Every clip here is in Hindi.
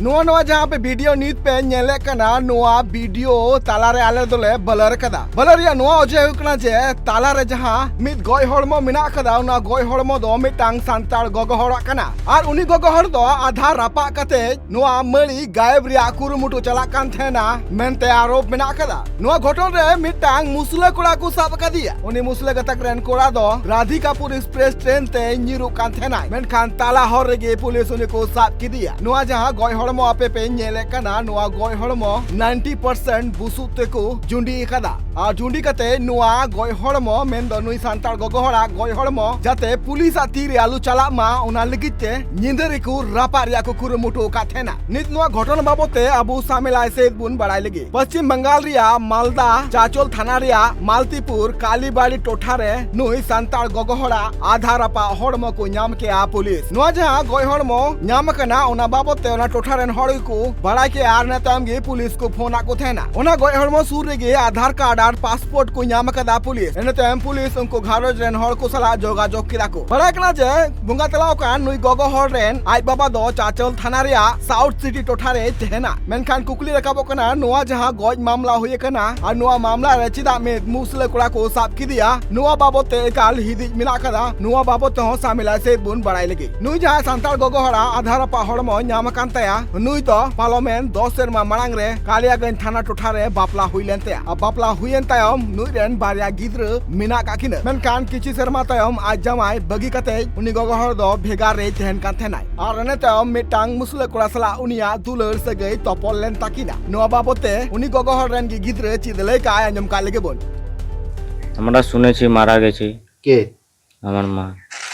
नोआ जहाँ पे वीडियो नीत पे नेले कना नोआ वीडियो तालारे आले दोले बलर कदा बलर या नोआ ओजे हुकना जे तालारे जहाँ मित गय हड़मो मिना कदा उना गय हड़मो दो मिटांग सांताड़ गगो हड़ा कना आर उनी गगो हड़ दो आधा रापा कते नोआ मड़ी गायब रिया कुरुमुटु चला कान थेना मेनते आरोप मिना कदा नोआ घटन रे मिटांग मुसले कोड़ा को साब कदिया उनी मुसले गतक रेन कोड़ा दो राधिकापुर एक्सप्रेस ट्रेन ते निरु कान थेना मेनखान ताला हर रेगे पुलिस उनी को साब किदिया नोआ जहाँ गय हड़मो आपे पे नेले कना नोआ गय हड़मो 90% बुसु तेको जुंडी कदा आ जुंडी कते नोआ गय हड़मो मेंदो नुई सांताड़ गगो हड़ा गय हड़मो जाते पुलिस आ तीर आलू चला मा उना लगिते निंदरे को रापारिया को कुरुमुटु का थेना नित नोआ घटन बाबते अबु सामेलाय से बुन बड़ाई लगी पश्चिम बंगाल रिया मालदा चाचोल थाना रिया मालतीपुर कालीबाड़ी टोठारे नुई सांताड़ गगो हड़ा आधा रापा हड़मो को नाम के आ पुलिस नोआ जहां गय हड़मो नाम कना उना बाबते उना टोठारेन हड़ को बड़ा के आर नेताम गे पुलिस को फोन आको थेना उना गय हड़मो सुर रे गे आधार कार्ड और पासपोर्ट को नाम कदा पुलिस एनेतम पुलिस उनको घारोज रेन हड़ को सला जोगाजोग किदा को बड़ा कना जे बुंगा तलाव कान नुई गगो हड़ रेन आज बाबा दो चाचल थाना रिया साउथ सिटी टोठारे तेहना मेनखान कुकली रकाबो कना नोआ जहां गज मामला हुए कना और नोआ मामला रे चिदा में मुसले कोड़ा को साब किदिया नोआ बाबते एकाल हिदी मिला कदा नोआ बाबते हो सामिला से बुन बड़ाई लगी नुई जहां सांताड़ गगो हड़ा आधार पा हड़मो नाम कान तया नुई तो पार्लियामेंट 10 सेरमा मांग रे कालियागंज थाना टोठारे बापला हुईलेनते आ बापला हुईन तायम नुई रेन बारिया गिद्र मिना काकिन मेनखान किछि सेरमा तायम आज जमाय बगी कते उनी गगो हड़ दो भेगार रे तहन कान थेनाय आर ने तायम मिटांग मुसले कोड़ा सला उनिया दुलर सगै तपल लेन ताकिना नोआ बाबते उनी गगो हड़ रेन गिद्र चिदले का आंजम का लेगे बोल আমরা শুনেছি মারা গেছে কে আমার মা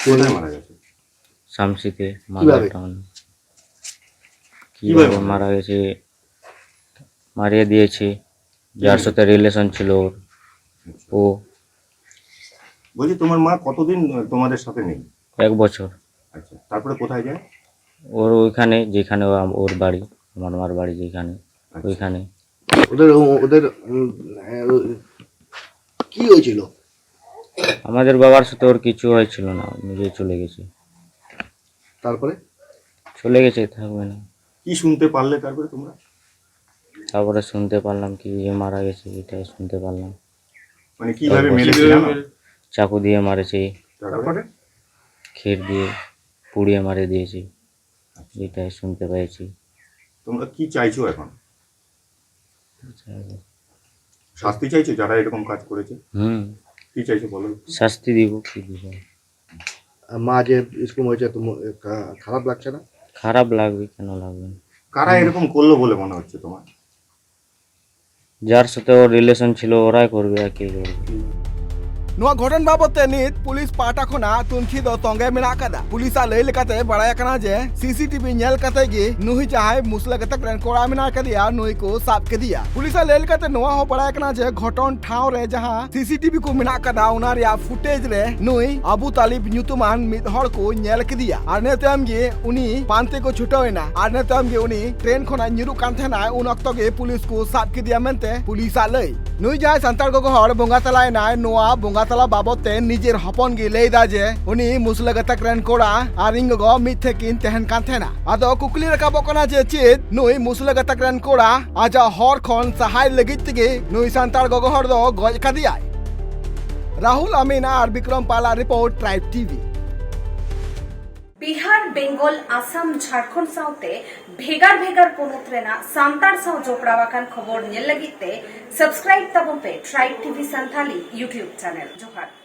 কোথায় মারা গেছে শামসিতে মালদা টাউন কিভাবে মারা গেছে মারিয়ে দিয়েছে যার সাথে রিলেশন ছিল ওর ও বলছি তোমার মা কতদিন তোমাদের সাথে নেই 1 বছর আচ্ছা তারপরে কোথায় যায় ওর ওইখানে যেখানে ওর বাড়ি আমার মার বাড়ি যেখানে ওইখানে ওদের ওদের কি হয়েছিল আমাদের বাবার সাথে ওর কিছু হয়েছিল না নিজে চলে গেছে তারপরে চলে গেছে থাকবে না কি শুনতে পারলে তারপরে তোমরা তারপরে শুনতে পারলাম কি যে মারা গেছে এটাই শুনতে পারলাম মানে কিভাবে মেরেছে চাকু দিয়ে মারেছে তারপরে ক্ষীর দিয়ে পুড়িয়ে মারে দিয়েছে এটাই শুনতে পেয়েছি তোমরা কি চাইছো এখন শাস্তি চাইছো যারা এরকম কাজ করেছে কি চাইছো বলো শাস্তি দিব কি দিব মা যে এরকম হয়েছে তোমার খারাপ লাগছে না খারাপ লাগবে কেন লাগবে কারা এরকম করলো বলে মনে হচ্ছে তোমার যার সাথে ওর রিলেশন ছিল ওরাই করবে আর কে করবে नोआ घटन बाबते नित पुलिस पाटा खोना तुनखी दो तोंगे मिना कदा पुलिस आ लई लेकाते बड़ाया कना जे सीसीटीवी नेल कते गे नुही चाहे मुसला गतक रेन कोड़ा मिना कदिया नुही को साफ कदिया पुलिस आ लई लेकाते नोआ हो बड़ाया कना जे घटन ठाव रे जहां सीसीटीवी को मिना कदा उना रिया फुटेज रे नुई अबू तालिब न्यूतुमान मिद हड़ को नेल कदिया आर ने तम गे उनी पांते को छुटोयना आर ने तम गे उनी ट्रेन खोना निरु कान थेना उन अक्तो गे पुलिस को साफ कदिया मेनते पुलिस आ लई नुई जाय संताल गगो हड़ बोंगा तलाय नाय नोआ बोंगा तला बाबते निजेर हपन गे लैदा जे उनी मुसले गतक रेन कोड़ा आर इंग गो मिथे किन तेहन कान थेना आदो कुकली रकाबो कना जे चित नुई मुसले गतक रेन कोड़ा आजा हर खन सहाय लगित गे नुई सांताड़ गगो हड़ दो गज कदिया राहुल अमीना आर Vikram Pala report tribe TV Bihar Bengal Assam Jharkhand साउते भेगार भेगार पोनोत रेना सांताड़ साउ जोपड़ावाकान खबर नेल लगिते सब्सक्राइब तबन पे tribe TV Santali YouTube channel जोहार।